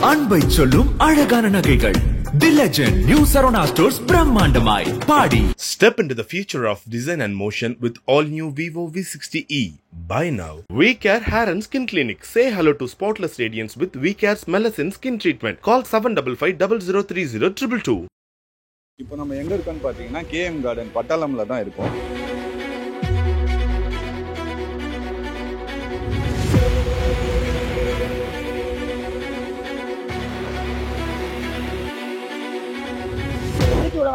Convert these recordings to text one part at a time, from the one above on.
அன்பை சொல்லும் அழகான நகைகள். The Legend New Sarona Stores பிரம்மாண்டமாய் பாடி. Step into the future of design and motion with all new Vivo V60e. Buy now. VCare Hair and Skin Clinic. Say hello to spotless radiance with VCare's Melasine Skin Treatment. Call 7550030222. இப்போ நம்ம எங்க இருக்கோம்னு பாத்தீங்கன்னா KM Garden பட்டாளம்ல தான் இருக்கோம்.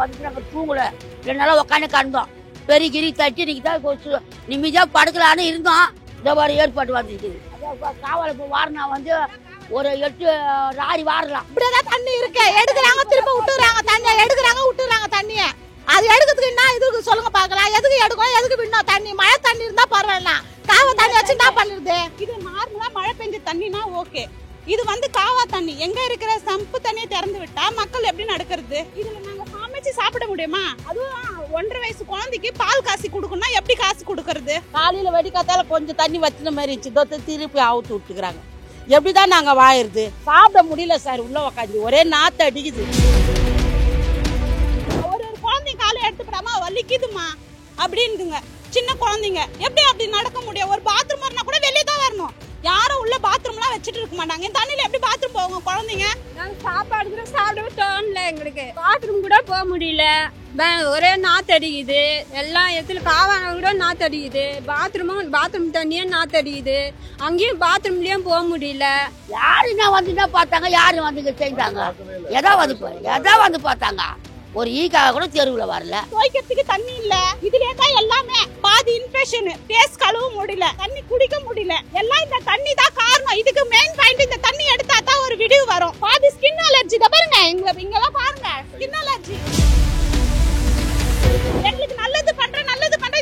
வந்து நாங்கள் தூங்கல 2 நாளா உட்காந்து கண்டோம். பெரிய கிரி தட்டி இன்னைக்கு தான் நிம்மதியா படுக்கலான்னு இருந்தோம். இந்த மாதிரி ஏற்பாடு வந்துருக்குது. காவல் வாரினா வந்து ஒரு 8 ராரி வாரலாம். இப்படிதான் தண்ணி இருக்கு. எடுக்கிறாங்க திரும்ப விட்டுறாங்க தண்ணியை, எடுக்கிறாங்க விட்டுறாங்க தண்ணியை. அது எடுக்கிறதுக்கு என்ன இதுக்கு சொல்லுங்க பாக்கலாம். எதுக்கு எடுக்கணும், எதுக்கு விடணும் தண்ணி? மழை தண்ணி இருந்தா பரவாயில்ல. காவா தண்ணி வச்சு என்ன பண்ணுறது? இது நார்மலா மழை பெஞ்ச தண்ணினா ஓகே. இது வந்து காவா தண்ணி. எங்க இருக்கிற சம்பு தண்ணியை திறந்து விட்டா மக்கள் எப்படி நடக்கிறது? இதுல நாங்க சமைச்சு சாப்பிட முடியுமா? அதுவும் 1.5 வயசு குழந்தைக்கு பால் காசி கொடுக்கணும்னா எப்படி காசு கொடுக்கறது? காலையில வெடிக்காத்தால கொஞ்சம் தண்ணி வச்சின மாதிரி இருந்துச்சு. திருப்பி அவுத்து விட்டுக்கிறாங்க. எப்படிதான் நாங்க வாயிறது? சாப்பிட முடியல சார். உள்ள உக்காந்து ஒரே நாத்து அடிக்குது. ஒரு குழந்தை காலை எடுத்துக்கிடாமா வலிக்குதுமா அப்படின்னுங்க. சின்ன குழந்தைங்க எப்படி அப்படி நடக்க முடியும்? ஒரு பாத்ரூம் வரனா கூட வெளியே தான் வரணும். யாரும் உள்ள பாத்ரூம்லாம் வச்சுட்டு இருக்க மாட்டாங்க. இந்த தண்ணியில எப்படி பாத்ரூம் போவாங்க குழந்தைங்க? நாங்க சாப்பாடு கூட சாப்பிடவே தோணல. எங்களுக்கு பாத்ரூம் கூட போக முடியல. ஒரே நாத்தடிக்குது. எல்லா இடத்துல காவான கூட நாத்தடிக்குது. பாத்ரூம் தண்ணியே நாத்தடிக்குது. அங்கேயும் பாத்ரூம்லயும் போக முடியல. யாருன்னா வந்து என்ன பார்த்தாங்க, யாரு வந்து செஞ்சாங்க? எதா வந்து பார்த்தாங்க. ஒரு ஈக்காக கூட தெருவுல வரல. துவைக்கிறதுக்கு தண்ணி இல்ல. இதுலயே தான் எல்லாமே. பாதி இன்ஃபெக்ஷன். பேஸ் கழுவ முடியல, தண்ணி குடிக்க முடியல. எல்லாம் இந்த தண்ணி தான் காரணம். இதுக்கு மெயின் பாயிண்ட் இந்த தண்ணி எடுத்தா தான் ஒரு விடிவு வரும். பாதி ஸ்கின் அலர்ஜி தான் பாருங்க. இங்கெல்லாம் பாருங்க ஸ்கின் அலர்ஜி. எங்களுக்கு நல்லது பண்ற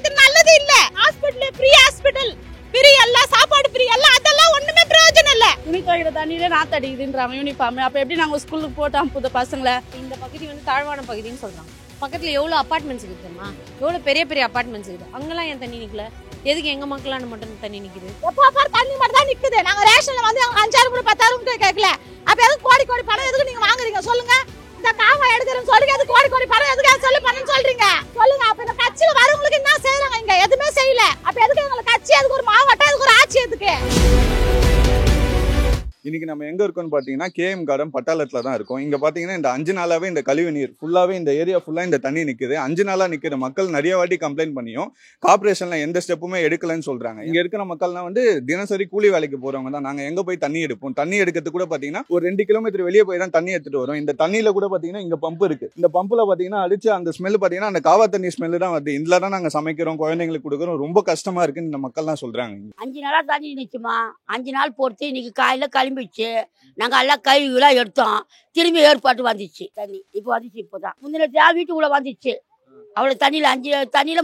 இது நல்லது இல்ல. ஹாஸ்பிடல் ஃப்ரீ, ஹாஸ்பிடல் ஃப்ரீ, எல்லாம் சாப்பாடு ஃப்ரீ, எல்லாம் அதெல்லாம் ஒண்ணுமே பிரயோஜனம் இல்ல. துணி துவைக்கிற தண்ணியில நாத்தடிக்குதுன்றாங்க யூனிஃபார்ம். அப்ப எப்படி நாங்க ஸ்கூலுக்கு போட்டு அனுப்புது பசங்களை? இந்த பகுதி வந்து தாழ்வான பகுதின்னு சொல்றாங்க. பக்கத்துல எவ்வளவு அபார்ட்மெண்ட்ஸ் இருக்குமா? எவ்வளவு பெரிய பெரிய அபார்ட்மெண்ட்ஸ் இருக்குது. அங்கெல்லாம் ஏன் தண்ணி நிக்கல? எதுக்கு எங்க மக்களான மட்டும் தண்ணி நிக்குது? எப்போ பார் தண்ணி மட்டும் தான் நிக்குது. நாங்க ரேஷன்ல வந்து 5,000 கூட 10,000 கூட கேட்கல. அப்ப எதுக்கு கோடி பணம் எதுக்கு நீங்க வாங்குறீங்க சொல்லுங்க? இந்த காவா எடுக்கிறேன்னு சொல்றீங்க. எதுக்கு கோடி பணம் எதுக்கு சொல்லி பண்ணு சொல்றீங்க சொல்லுங்க? அப்ப இந்த கட்சியில வரவங்களுக்கு என்ன செய்யறாங்க? இங்க எதுவுமே செய்யல. அப்ப எதுக்கு எங்களுக்கு கட்சி? எதுக்கு ஒரு மாவட்டம்? எதுக்கு ஒரு ஆட்சி? எதுக்கு? இன்னைக்கு நம்ம எங்க இருக்கோம்னு பாத்தீங்கன்னா KM Garden பட்டாளத்துல தான் இருக்கோம். இங்க பாத்தீங்கன்னா இந்த 5 நாளாவே இந்த கழிவு நீர் ஃபுல்லாவே இந்த ஏரியா ஃபுல்லா இந்த தண்ணி நிக்குது. 5 நாளா நிக்கிற மக்கள் நிறைய வாட்டி கம்ப்ளைண்ட் பண்ணியும் கார்பரேஷன்ல எந்த ஸ்டெப்புமே எடுக்கலன்னு சொல்றாங்க. இங்க இருக்கிற மக்கள்லாம் வந்து தினசரி கூலி வேலைக்கு போறவங்க தான். நாங்க எங்க போய் தண்ணி எடுப்போம்? தண்ணி எடுக்கிறது கூட பாத்தீங்கன்னா ஒரு 2 கிலோமீட்டர் வெளியே போய் தான் தண்ணி எடுத்துட்டு வரும். இந்த தண்ணியில கூட பாத்தீங்கன்னா இங்க பம்ப் இருக்கு. இந்த பம்புல பாத்தீங்கன்னா அடிச்சு அந்த ஸ்மெல் பாத்தீங்கன்னா அந்த காவா தண்ணி ஸ்மெல் தான் வருது. இதுல தான் நாங்க சமைக்கிறோம், குழந்தைங்களுக்கு கொடுக்குறோம். ரொம்ப கஷ்டமா இருக்குன்னு இந்த மக்கள் தான் சொல்றாங்க. 5 நாளா தண்ணி நிச்சுமா. 5 நாள் பொறுத்து இன்னைக்கு காலையில கிளம்பிச்சு. நாங்க எல்லாம் கழுவிலாம் எடுத்தோம். திரும்பி ஏற்பாட்டு வந்துச்சு தண்ணி. இப்போ வந்துச்சு. இப்போதான் முந்தின வீட்டுக்குள்ள வந்துச்சு. அவ்வளவு தண்ணியில 5 தண்ணியில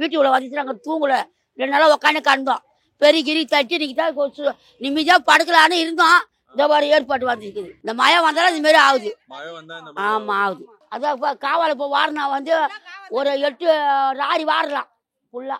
வீட்டுக்குள்ள வந்துச்சு. நாங்க தூங்கல 2 நாளா உட்காந்து கண்டோம். பெரிய கிரி தட்டி இன்னைக்கு தான் நிம்மதியா படுக்கலான்னு இருந்தோம். இந்த மாதிரி ஏற்பாடு வந்துருக்குது. இந்த மழை வந்தாலும் இது மாதிரி ஆகுது. ஆமா ஆகுது. அதான் காவல் இப்போ வாரினா வந்து ஒரு 8 ராரி வாரலாம். ஃபுல்லா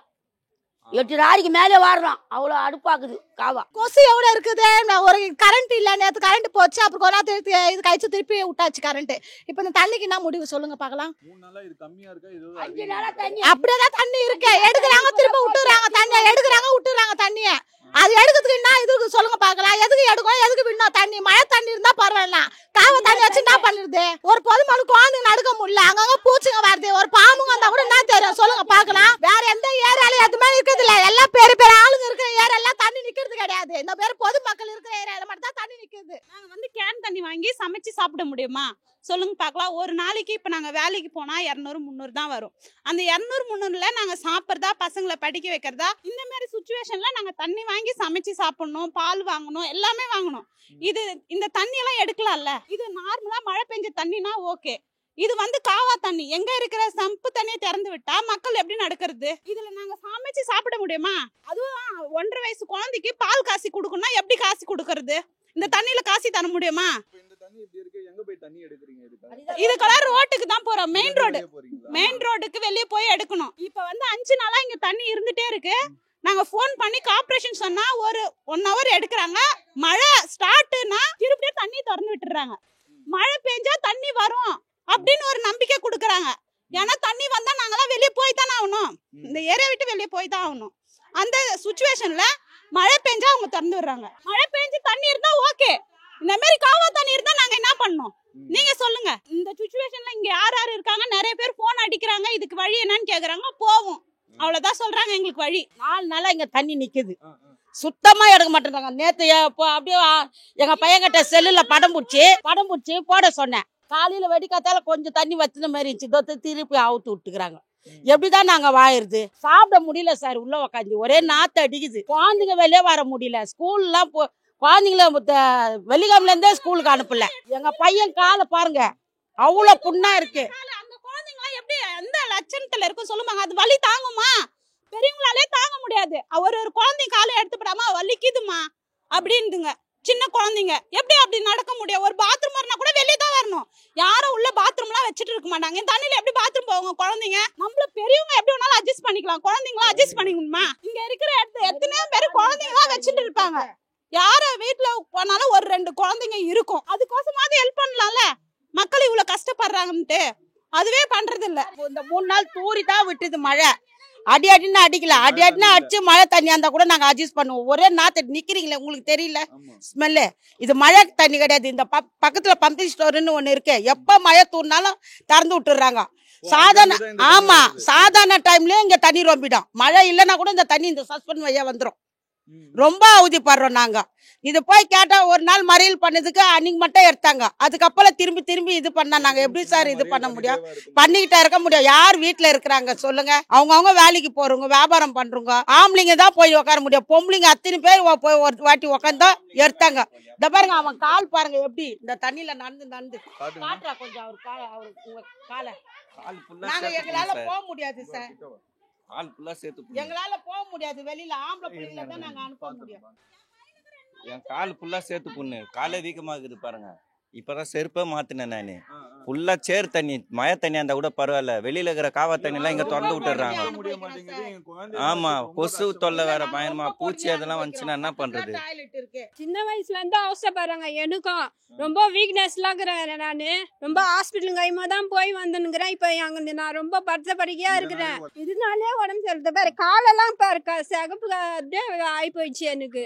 8 ராரிக்கு மேலே வாடுறோம். அவ்வளோ அடுப்பாக்குது காவா. கொசு எவ்வளவு இருக்குது. ஒரு கரண்ட் இல்ல. நேற்று கரண்ட் போச்சு. அப்புறம் கொஞ்ச நேரத்துக்கு இது கழிச்சு திருப்பி விட்டாச்சு கரண்ட். இப்ப இந்த தண்ணிக்கு என்ன முடிவு சொல்லுங்க பாக்கலாம்? 3 நாளா இது கம்மியா இருக்கா? 5 நாளா தண்ணி அப்படியேதான் தண்ணி இருக்கு. எடுக்கிறாங்க திரும்ப விட்டுறாங்க தண்ணியை, எடுக்கிறாங்க விட்டுறாங்க தண்ணியை. அது எடுக்கிறதுக்கு என்ன இதுக்கு சொல்லுங்க பாக்கலாம்? எதுக்கு எடுக்கணும், எதுக்கு விடணும் தண்ணி? மழை தண்ணி இருந்தா பரவாயில்ல. காவ தண்ணி வச்சு என்ன பண்ணுறது? ஒரு பொதுமனு குழந்தை நடக்க முடியல. அங்கங்க பூச்சிங்க வருது. ஒரு பாம்புங்க வந்தா கூட என்ன தெரியும் சொல்லுங்க பாக்கலாம்? வேற எந்த ஏரியாலும் எதுவுமே இருக்குது இல்ல. எல்லாம் பெரிய பெரிய ஆளுங்க இருக்கிற ஏரியாலாம் தண்ணி நிக்கிறது கிடையாது. இந்த பேர் பொதுமக்கள் இருக்கிற ஏரியால மட்டும் தான் தண்ணி நிக்குது. நாங்க வந்து கேன் தண்ணி வாங்கி சமைச்சு சாப்பிட முடியுமா சொல்லுங்க பார்க்கலாம்? ஒரு நாளைக்கு இப்போ நாங்கள் வேலைக்கு போனால் 200-300 தான் வரும். அந்த 200-300ல நாங்கள் சாப்பிட்றதா, பசங்களை படிக்க வைக்கிறதா, இந்த மாதிரி சுச்சுவேஷனில் நாங்கள் தண்ணி வாங்கி சமைச்சு சாப்பிடணும், பால் வாங்கணும், எல்லாமே வாங்கணும். இந்த தண்ணியெல்லாம் எடுக்கலாம்ல. இது நார்மலாக மழை பெஞ்ச தண்ணினா ஓகே. இது வந்து காவா தண்ணி. எங்க இருக்கிற சம்பு தண்ணியை திறந்து விட்டா மக்கள் எப்படி நடக்கிறது? இதுல நாங்க சமைச்சு சாப்பிட முடியுமா? அதுவும் 1.5 வயசு குழந்தைக்கு பால் காசி கொடுக்கணும்னா எப்படி காசு கொடுக்கறது? இந்த தண்ணியில காசி தர முடியுமா? இதுக்கெல்லாம் ரோட்டுக்கு தான் போறோம். மெயின் ரோடுக்கு வெளியே போய் எடுக்கணும். இப்ப வந்து 5 நாளா இங்க தண்ணி இருந்துட்டே இருக்கு. நாங்க ஃபோன் பண்ணி கார்ப்பரேஷன் சொன்னா ஒரு 1 hour எடுக்கிறாங்க. மழை ஸ்டார்ட்னா திருப்பியும் தண்ணி திறந்து விட்டுறாங்க. மழை பெஞ்சா தண்ணி வரும் அப்படின்னு ஒரு நம்பிக்கை கொடுக்குறாங்க. ஏன்னா தண்ணி வந்தா நாங்களாம் வெளியே போய் தானே ஆகணும், இந்த ஏரியா விட்டு வெளியே போய் தான் ஆகணும். அந்த சுச்சுவேஷன்ல மழை பெஞ்சா அவங்க திறந்து விடுறாங்க. மழை பெஞ்சு தண்ணி இருந்தா ஓகே, இந்த மாதிரி காவா தண்ணி இருந்தா நாங்க என்ன பண்ணோம் நீங்க சொல்லுங்க. இந்த சுச்சுவேஷன்ல இங்க யார் யார் இருக்காங்க, நிறைய பேர் போன் அடிக்கிறாங்க, இதுக்கு வழி என்னன்னு கேக்குறாங்க. போவோம், அவ்வளவுதான் சொல்றாங்க எங்களுக்கு வழி. 4 நாளா இங்க தண்ணி நிக்குது, சுத்தமா எடுக்க மாட்டேங்கிறாங்க. நேத்து அப்படியே எங்க பையன்கிட்ட செல்லுல படம் பிடிச்சி போட சொன்னேன். காலையில வெடிக்காத்தால கொஞ்சம் தண்ணி வச்சுன மாதிரி இருந்துச்சு, திருப்பி அவுத்து விட்டுக்கிறாங்க. எப்படிதான் நாங்க வாயிருது? சாப்பிட முடியல சார், உள்ள உக்காந்து ஒரே நாத்து அடிக்குது. குழந்தைங்க வெளியே வர முடியல. ஸ்கூல்லாம் குழந்தைங்கள வெள்ளிக்கிழமைல இருந்தே ஸ்கூலுக்கு அனுப்பல. எங்க பையன் காலை பாருங்க, அவ்வளவு புண்ணா இருக்கு. அந்த குழந்தைங்க எப்படி எந்த லட்சணத்துல இருக்கும் சொல்லுவாங்க, அது வலி தாங்குமா? பெரியவங்களாலே தாங்க முடியாது. ஒரு குழந்தை காலை எடுத்துப்படாமா வலிக்குதுமா அப்படின்னுங்க. சின்ன குழந்தைங்க எப்படி அப்படி நடக்க முடியும்? ஒரு பாத்ரூம் வரனா கூட வெளியே தான் வரணும். யாரும் உள்ள பாத்ரூம்லாம் வச்சுட்டு இருக்க மாட்டாங்க. இந்த தண்ணியில எப்படி பாத்ரூம் போவாங்க குழந்தைங்க? நம்மள பெரியவங்க எப்படி வேணாலும் அட்ஜஸ்ட் பண்ணிக்கலாம், குழந்தைங்களும் அட்ஜஸ்ட் பண்ணிக்கணுமா? இங்க இருக்கிற இடத்துல எத்தனையோ பேர் குழந்தைங்களாம் வச்சுட்டு இருப்பாங்க. யார வீட்டுல போனாலும் ஒரு 2 குழந்தைங்க இருக்கும். அதுக்கோசமாவது ஹெல்ப் பண்ணலாம்ல. மக்கள் இவ்வளவு கஷ்டப்படுறாங்கன்ட்டு அதுவே பண்றது இல்ல. இந்த 3 நாள் தூரி தான் விட்டுது மழை. அடின்னு அடிக்கல, அடின்னு அடிச்சு மழை தண்ணியா இருந்தா கூட நாங்க அட்ஜஸ்ட் பண்ணுவோம். ஒரே நாத்து நிக்கிறீங்களே, உங்களுக்கு தெரியல ஸ்மெல்லு? இது மழை தண்ணி கிடையாது. இந்த பக்கத்துல பம்பிங் ஸ்டோர்னு ஒண்ணு இருக்கு, எப்ப மழை தூர்னாலும் திறந்து விட்டுறாங்க. சாதாரண டைம்லயே இங்க தண்ணி ரொம்பிடும். மழை இல்லைன்னா கூட இந்த தண்ணி இந்த சஸ்பெண்ட் வழியா வந்துடும். ரொம்ப அவதிப்படுறோம் நாங்க. இது போய் கேட்டா ஒரு நாள் மறியல் பண்ணதுக்கு அன்னைக்கு மட்டும் எடுத்தாங்க. அதுக்கப்புறம் திரும்பி இது பண்ணா நாங்க எப்படி சார் இது பண்ண முடியும்? பண்ணிக்கிட்டா இருக்க முடியும்? யார் வீட்டுல இருக்கிறாங்க சொல்லுங்க? அவங்க வேலைக்கு போறவங்க, வியாபாரம் பண்றவங்க, ஆம்பளைங்க தான் போய் உட்கார முடியும். பொம்பளைங்க அத்தனை பேர் போய் ஒரு வாட்டி உட்காந்தா எடுத்தாங்க. இந்த பாருங்க, அவன் கால் பாருங்க எப்படி இந்த தண்ணியில நடந்து காட்டுறா. கொஞ்சம் அவர் உங்க காலை நாங்க எங்களால போக முடியாது சார், எங்களால போக முடியாது. வெளியில ஆம்பளை பிள்ளைங்கள தான் நாங்க அனுப்ப முடியும். என் கால் ஃபுல்லா சேர்த்து புண்ணு, காலே வீக்கமா இருக்குது பாருங்க. இப்பதான் செருப்பே மாத்தினேன் நானு. ஃபுல்லா சேர் தண்ணி, மழை தண்ணி இருந்தா கூட பரவாயில்ல, வெளியில இருக்கிற காவா தண்ணி எல்லாம் இங்க திறந்து விட்டுறாங்க. ஆமா, கொசு தொல்லை வேற பயமா, பூச்சி அதெல்லாம் வந்துச்சுன்னா என்ன பண்றது? சின்ன வயசுல இருந்து அவசரப்படுறாங்க. எனக்கும் ரொம்ப வீக்னஸ் எல்லாம் இருக்கிறேன். நானு ரொம்ப ஹாஸ்பிட்டல் கைமா தான் போய் வந்துனுங்கிறேன். இப்ப அங்க நான் ரொம்ப படுக்கையா இருக்கிறேன். இதனாலே உடம்பு சரியில்லை பாரு. காலெல்லாம் பாரு சிகப்பு அப்படியே ஆகி போயிடுச்சு. எனக்கு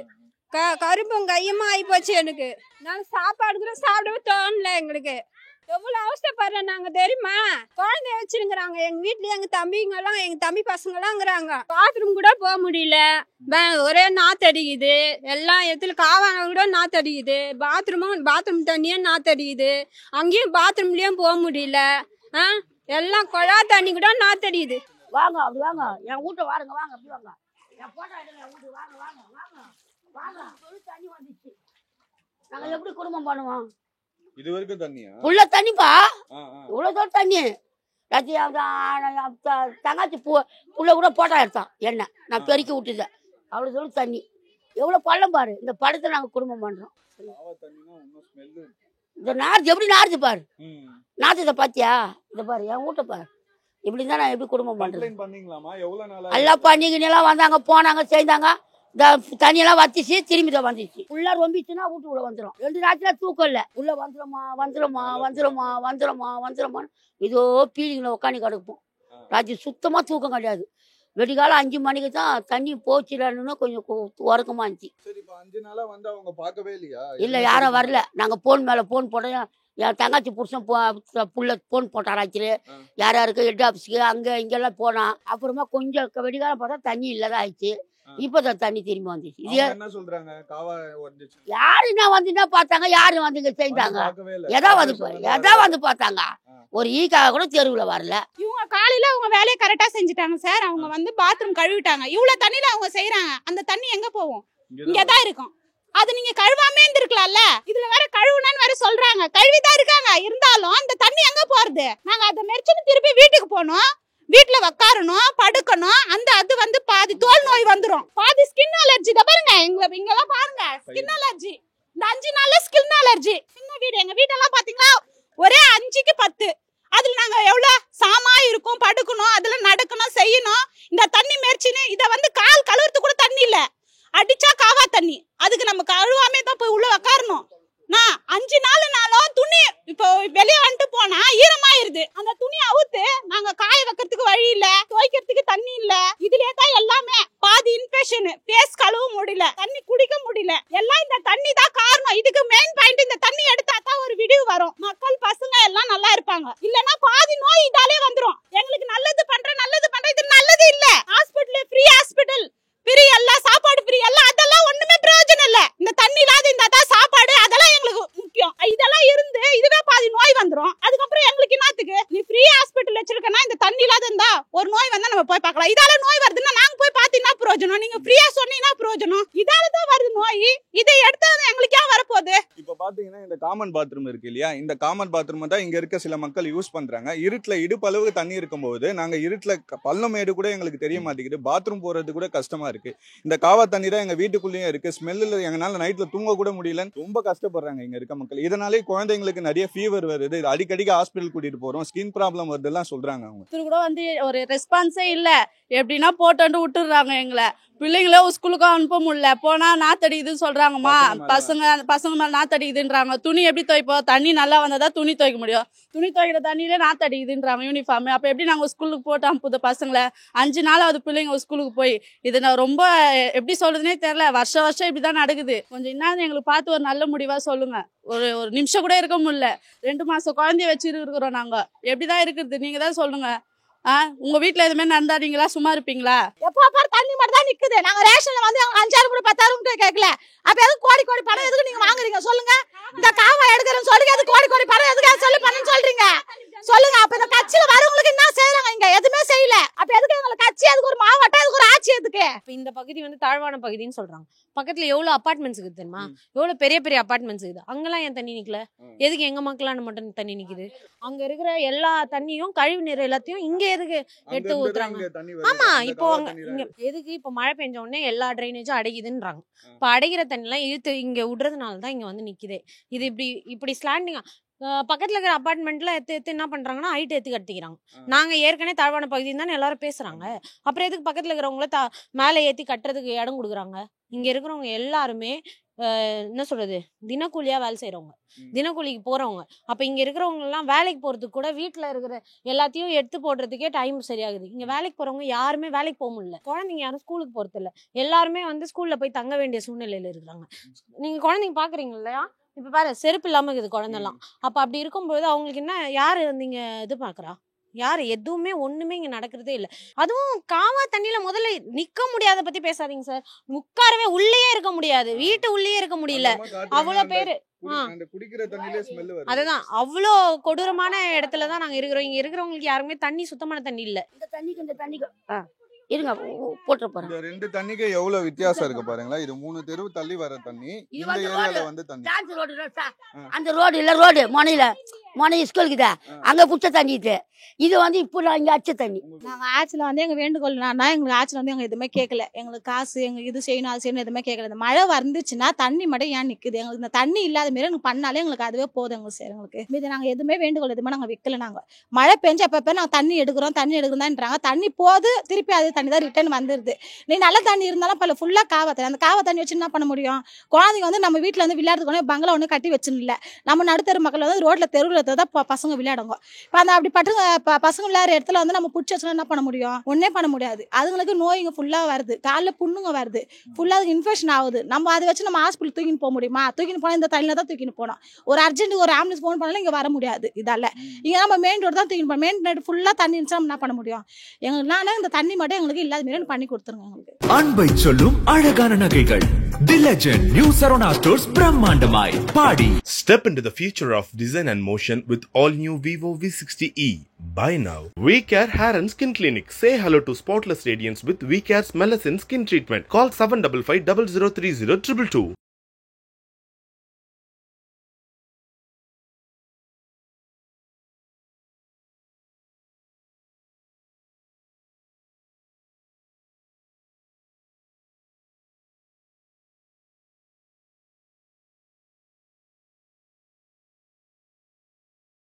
கரும்பும் கையுமா ஆகி போச்சு. எனக்கு நான் சாப்பாடு கூட சாப்பிடவே தோணல. எங்களுக்கு எவ்வளவு அவசரப்படுறேன் நாங்க தெரியுமா? குழந்தைய வச்சிருக்கிறாங்க எங்க வீட்டுல. எங்க தம்பிங்கெல்லாம், எங்க தம்பி பசங்க எல்லாம்ங்கிறாங்க. பாத்ரூம் கூட போக முடியல, ஒரே நாத்தடிக்குது. எல்லா இடத்துல காவான கூட நாத்தடிக்குது. பாத்ரூம் தண்ணியும் நாத்தடிக்குது. அங்கேயும் பாத்ரூம்லயும் போக முடியல. எல்லாம் குழா தண்ணி கூட நாத்தடிக்குது. வாங்க அப்படி வாங்க, என் வீட்டை வாருங்க, வாங்க அப்படி வாங்க, என் போட்டோ எடுங்க, என் வீட்டு வாங்க வாங்க வாங்க வாங்க. தண்ணி வந்துச்சு, நாங்க எப்படி குடும்பம் பண்ணுவோம்? இது வரைக்கும் தண்ணியா? உள்ள தண்ணிப்பா, இவ்வளவு தண்ணி. தங்காச்சி புள்ள கூட போட்டா எடுத்தான் என்ன, நான் பெருக்கி விட்டுட்டேன். அவ்வளவு சொல்லு தண்ணி. எவ்வளவு பள்ளம் பாரு. இந்த படத்தை நாங்க குடும்பம் பண்றோம். இந்த நார்த்து எப்படி நார்த்து பாரு, நார்த்தத்தை பாத்தியா? இந்த பாரு என் வீட்டை பாரு. இப்படிதான் நான் எப்படி குடும்பம் பண்றேன்? எல்லாம் பண்ணிக்கினெல்லாம் வந்தாங்க, போனாங்க, செய்தாங்க. இந்த தண்ணியெல்லாம் வத்திச்சு, திரும்பி தான் வந்துச்சு. ஃபுல்லா ரொம்பிச்சுன்னா வீட்டு உள்ள வந்துடும். 2 ராத்திரில தூக்கம் இல்லை. உள்ள வந்துடுமா இதோ பீலிங்களை உட்காந்து கிடப்போம். ராத்திரி சுத்தமா தூக்கம் கிடையாது. வெடிகாலம் 5 மணிக்கு தான் தண்ணி போச்சுலன்னு கொஞ்சம் உறக்கமா இருந்துச்சு. இல்ல, யாரும் வரல. நாங்க போன் மேல போன் போட்டோம். என் தங்காச்சி புருஷன் புள்ள போன் போட்டாராச்சு. யாருக்கு ஹெட் ஆஃபீஸுக்கு அங்க இங்கெல்லாம் போனா. அப்புறமா கொஞ்சம் வெடிகாலம் பார்த்தா தண்ணி இல்லதான் ஆயிடுச்சு. இப்பதான் தண்ணி திரும்பி வந்துச்சு. இது யாரு என்ன வந்து பார்த்தாங்க, யாரு வந்து இங்க செய்தாங்க? எதா வந்து பார்த்தாங்க. ஒரு ஈக்காக கூட தெருவுல வரல. இவங்க காலையில அவங்க வேலையை கரெக்டா செஞ்சுட்டாங்க சார். அவங்க வந்து பாத்ரூம் கழுவிட்டாங்க. இவ்வளவு தண்ணியில அவங்க செய்யறாங்க. அந்த தண்ணி எங்க போகும்? இங்கதான் இருக்கும். அது நீங்க கழுவாமே இருந்திருக்கலாம்ல. இதுல வேற கழுவுனான்னு வேற சொல்றாங்க. கழுவிதான் இருக்காங்க. இருந்தாலும் அந்த தண்ணி எங்க போறது? நாங்க அதை மெரிச்சுன்னு திருப்பி வீட்டுக்கு போனோம். வீட்டுல உட்காரணும், படுக்கணும். அது வந்து பாதி தோல் நோய் வந்துடும், பாதி ஸ்கின் அலர்ஜி. பாருங்க இங்கெல்லாம் பாருங்க, ஸ்கின் அலர்ஜி. இந்த 5 நாள்ல ஸ்கின் அலர்ஜி. சின்ன வீடு, எங்க வீட்டெல்லாம் பாத்தீங்கன்னா ஒரே 5க்கு 10. அதுல நாங்க எவ்வளவு சாமா இருக்கும், படுக்கணும், அதுல நடக்கணும், செய்யணும். இந்த தண்ணி மேய்ச்சின்னு இதை வந்து கால் கழுவுறது கூட தண்ணி இல்ல, அடிச்சா காவா தண்ணி. அதுக்கு நம்ம கழுவாமே தான் போய் உள்ள உட்காரணும். நான் 5 நாளும் துணி இப்போ வெளியே வந்துட்டு போனா ஈரமாயிருது. அந்த துணி அவுத்து நாங்க காய வைக்கிறதுக்கு வழி இல்ல, துவைக்கிறதுக்கு தண்ணி இல்ல. இதுலயே தான் எல்லாமே. பாதி இன்ஃபெக்ஷன், ஃபேஸ் கழுவ முடியல, தண்ணி குடிக்க முடியல. எல்லாம் இந்த தண்ணி தான் காரணம். இதுக்கு மெயின் பாயிண்ட் இந்த தண்ணி எடுத்தா தான் ஒரு விடிவு வரும். மக்கள் பசங்க எல்லாம் நல்லா இருப்பாங்க. இல்லன்னா பாதி நோய் இதாலே வந்துரும். எங்களுக்கு நல்லது பண்ற இது நல்லது இல்ல. ஹாஸ்பிடல் ஃப்ரீ, ஹாஸ்பிடல் ஃப்ரீ, எல்லாம் சாப்பாடு ஃப்ரீ, எல்லாம் அதெல்லாம் ஒண்ணுமே பிரயோஜனம் இல்ல. இந்த தண்ணி இல்லாத இந்த தான் சாப்பாடு, அதெல்லாம் எங்களுக்கு முக்கியம். இதெல்லாம் இருந்து இதுவே பாதி நோய் வந்துரும். அதுக்கப்புறம் எங்களுக்கு என்னத்துக்கு? நீ ஃப்ரீ ஹாஸ்பிட்டல் வச்சிருக்கனா இந்த தண்ணி இல்லாத இருந்தா ஒரு நோய் வந்தா நம்ம போய் பார்க்கலாம். இதால நோய் வருதுன்னா நாங்க போய் பார்த்தீங்கன்னா பிரயோஜனம், நீங்க ஃப்ரீயா சொன்னீங்கன்னா பிரயோஜனம். இதால தான் வருது நோய். இதை எடுத்தா எனக்கு ஏன் வரப்போகுது? இப்ப பாத்தீங்கன்னா இந்த காமன் பாத்ரூம் இருக்கு இல்லையா, இந்த காமன் பாத்ரூம் தான் இங்க இருக்க சில மக்கள் யூஸ் பண்றாங்க. இருட்டுல இடுப்பளவு தண்ணி இருக்கும்போது நாங்க இருட்டுல பள்ளமேடு கூட எங்களுக்கு தெரிய மாட்டேங்குது, பாத்ரூம் போறது கூட கஷ்டமா இருக்கு. இந்த காவா தண்ணி தான் எங்க வீட்டுக்குள்ளேயும் இருக்கு. ஸ்மெல்ல எங்களால நைட்ல தூங்க கூட முடியல, ரொம்ப கஷ்டப்படுறாங்க இங்க இருக்க மக்கள். இதனாலே குழந்தைங்களுக்கு நிறைய ஃபீவர் வருது, அடிக்கடிக்கு ஹாஸ்பிட்டல் கூட்டிட்டு போறோம், ஸ்கின் ப்ராப்ளம் வருதுலாம் சொல்றாங்க. அவங்க கூட வந்து ஒரு ரெஸ்பான்ஸே இல்ல, எப்படின்னா போட்டு விட்டுறாங்க. எங்களை பிள்ளைங்களே ஸ்கூலுக்கும் அனுப்ப முடியல, போனா நாத்தடிக்குதுன்னு சொல்றாங்கம்மா. பசங்க மேல நாத்தடிக்குதுன்றாங்க. துணி எப்படி துவைப்போம்? தண்ணி நல்லா வந்தாதான் துணி துவைக்க முடியும். துணி துவைக்கிற தண்ணியிலே நாத்தடிக்குதுன்றாங்க யூனிஃபார்ம். அப்ப எப்படி நாங்க ஸ்கூலுக்கு போட்டு அனுப்புது பசங்களை? 5 நாளாவது பிள்ளைங்க ஸ்கூலுக்கு போய். இது நான் ரொம்ப எப்படி சொல்றதுனே தெரியல. வருஷம் இப்படிதான் நடக்குது. கொஞ்சம் என்ன எங்களுக்கு பார்த்து ஒரு நல்ல முடிவா சொல்லுங்க. ஒரு நிமிஷம் கூட இருக்க முடியல. 2 மாசம் குழந்தைய வச்சு இருக்கிறோம் நாங்க. எப்படிதான் இருக்குது நீங்க தான் சொல்லுங்க. உங்க வீட்டுல எதுவுமே நடந்தாதீங்களா? சும்மா இருப்பீங்களா? எப்போ பாரு தண்ணி மட்டும் தான் நிக்குது. நாங்க ரேஷன்ல வந்து 5,000 கூட 10,000 கூட கேட்கல. அப்ப எதுக்கு கோடி பணம் எதுக்கு நீங்க வாங்குறீங்க சொல்லுங்க? இந்த காவா எடுக்கிறேன்னு சொல்லுங்க, எதுக்கு கோடி பணம் எதுக்கு சொல்லி பண்ணு சொல்றீங்க சொல்லுங்க? அப்ப இந்த கட்சியில வரவங்களுக்கு என்ன செய்யறாங்க? இங்க எதுவுமே செய்யல. அப்ப எதுக்கு எங்களுக்கு கட்சி? அதுக்கு ஒரு மாவட்டம், அதுக்கு ஒரு ஆட்சி எதுக்கு? இந்த பகுதி வந்து தாழ்வான பகுதின்னு சொல்றாங்க. பக்கத்துல எவ்வளவு அபார்ட்மெண்ட்ஸ் இருக்குது தெரியுமா? எவ்வளவு பெரிய அபார்ட்மெண்ட்ஸ் இருக்குது. அங்கெல்லாம் ஏன் தண்ணி நிக்கல? எதுக்கு எங்க மக்களான மட்டும் தண்ணி நிக்குது? அங்க இருக்கிற எல்லா தண்ணியும் கழிவு நீர் எல்லாத்தையும் இங்க எதுக்கு எடுத்து ஊத்துறாங்க? ஆமா, இப்போ இங்க எதுக்கு இப்ப மழை பெஞ்ச உடனே எல்லா ட்ரைனேஜும் அடைக்குதுன்றாங்க. இப்ப அடைக்கிற தண்ணி எல்லாம் இழுத்து இங்க விடுறதுனாலதான் இங்க வந்து நிக்குது. இது இப்படி ஸ்லாண்டிங்கா பக்கத்துல இருக்கிற அபார்ட்மெண்ட்ல எடுத்து என்ன பண்றாங்கன்னா ஹைட் எடுத்து கட்டிக்கிறாங்க. நாங்க ஏற்கனவே தாழ்வான பகுதின்னு தானே எல்லாரும் பேசுறாங்க. அப்புறம் எதுக்கு பக்கத்துல இருக்கிறவங்கள மேலே ஏத்தி கட்டுறதுக்கு இடம் கொடுக்குறாங்க? இங்க இருக்கிறவங்க எல்லாருமே என்ன சொல்றது, தினக்கூலியா வேலை செய்யறவங்க, தினக்கூலிக்கு போறவங்க. அப்ப இங்க இருக்கிறவங்க எல்லாம் வேலைக்கு போறதுக்கு கூட வீட்டுல இருக்கிற எல்லாத்தையும் எடுத்து போடுறதுக்கே டைம் சரியாகுது. இங்க வேலைக்கு போறவங்க யாருமே வேலைக்கு போக முடியல. குழந்தைங்க யாரும் ஸ்கூலுக்கு போறது இல்ல. எல்லாருமே வந்து ஸ்கூல்ல போய் தங்க வேண்டிய சூழ்நிலையில இருக்கிறாங்க. நீங்க குழந்தைங்க பாக்குறீங்க இல்லையா? இப்ப பாரு, செருப்பு இல்லாம இருக்குது குழந்தைலாம். அப்ப அப்படி இருக்கும்போது அவங்களுக்கு என்ன, யாரு வந்து இங்க இது பாக்குறா? யாரு? எதுவுமே ஒண்ணுமே இங்க நடக்கிறதே இல்ல. அதுவும் காவா தண்ணியில முதல்ல நிக்க முடியாத பத்தி பேசாதீங்க சார். உட்காரவே உள்ளேயே இருக்க முடியாது, வீட்டு உள்ளேயே இருக்க முடியல. அவ்வளவு பேரு அதுதான் அவ்வளோ கொடூரமான இடத்துலதான் நாங்க இருக்கிறோம். இங்க இருக்கிறவங்களுக்கு யாருமே தண்ணி, சுத்தமான தண்ணி இல்ல. இந்த தண்ணிக்கு இருங்க போட்டு போறேன். இந்த 2 தண்ணிக்கு எவ்வளவு வித்தியாசம் இருக்கு பாருங்களா. இது 3 தெரு தள்ளி வர தண்ணி, இந்த ஏரியால வந்து தண்ணி. அந்த ரோடு இல்ல, ரோடு மொனை ஸ்கூலுக்குதா அங்க புடிச்ச தண்ணி இது. இது வந்து இப்போ இங்க அச்ச தண்ணி. நாங்க ஆட்சியில வந்து எங்க வேண்டுகோள் என்னன்னா, எங்களுக்கு ஆட்சியில வந்து எங்க எதுவுமே கேட்கல. எங்களுக்கு காசு, எங்களுக்கு இது செய்யணும் அது செய்யணும் எதுவுமே கேட்கல. இந்த மழை வந்துச்சுன்னா தண்ணி மட்டும் ஏன் நிக்குது? எங்களுக்கு இந்த தண்ணி இல்லாத மாரி எங்களுக்கு பண்ணாலே எங்களுக்கு அதுவே போதும். எங்களுக்கு சரி, எங்களுக்கு மீது நாங்க எதுவுமே வேண்டுகோள் எதுவுமே நாங்க வைக்கல. நாங்க மழை பெஞ்சு அப்ப நாங்க தண்ணி எடுக்கிறோம்ன்றாங்க. தண்ணி போது திருப்பி அது தண்ணி தான் ரிட்டர்ன் வந்துருது. நீ நல்ல தண்ணி இருந்தாலும் பல ஃபுல்லா காவா தண்ணி. அந்த காவா தண்ணி வச்சு என்ன பண்ண முடியும்? குழந்தைங்க வந்து நம்ம வீட்டுல வந்து விளையாடுறதுக்கு பங்களா ஒண்ணு கட்டி வச்சுன்னு நம்ம நடுத்தர மக்கள் வந்து ரோட்ல தெருவில் தான் பசங்க விளையாடுங்க. இப்போ அந்த அப்படி பசங்க விளையாடுற இடத்துல வந்து நம்ம பிடிச்சி வச்சுனா என்ன பண்ண முடியும்? ஒன்னே பண்ண முடியாது. அதுங்களுக்கு நோய்ங்க ஃபுல்லா வருது, காலில் புண்ணுங்க வருது, ஃபுல்லா அதுக்கு இன்ஃபெக்ஷன் ஆகுது. நம்ம அதை வச்சு நம்ம ஹாஸ்பிட்டல் தூக்கின்னு போக முடியுமா? தூக்கின்னு போனால் இந்த தண்ணியில தான் தூக்கின்னு போனோம். ஒரு அர்ஜென்ட் ஒரு ஆம்புலன்ஸ் ஃபோன் பண்ணாலும் இங்கே வர முடியாது. இதால இங்கே நம்ம மெயின் ரோடு தான் தூக்கின்னு போனோம். மெயின் ரோடு ஃபுல்லா தண்ணி இருந்துச்சா நம்ம என்ன பண்ண முடியும்? எங்களுக்கு இந்த தண்ணி மட்டும் எங்களுக்கு இல்லாத மாரி பண்ணி கொடுத்துருங்க. எங்களுக்கு அன்பை சொல்லும் அழகான நகைகள் the legend new Saravana stores பிரம்மாண்டமாய் பாடி. Step into the future of design and motion with all new Vivo V60e. Buy now. VCare Hair and Skin Clinic. Say hello to spotless radiance with VCare's Melasine Skin Treatment. Call 755 0030 222.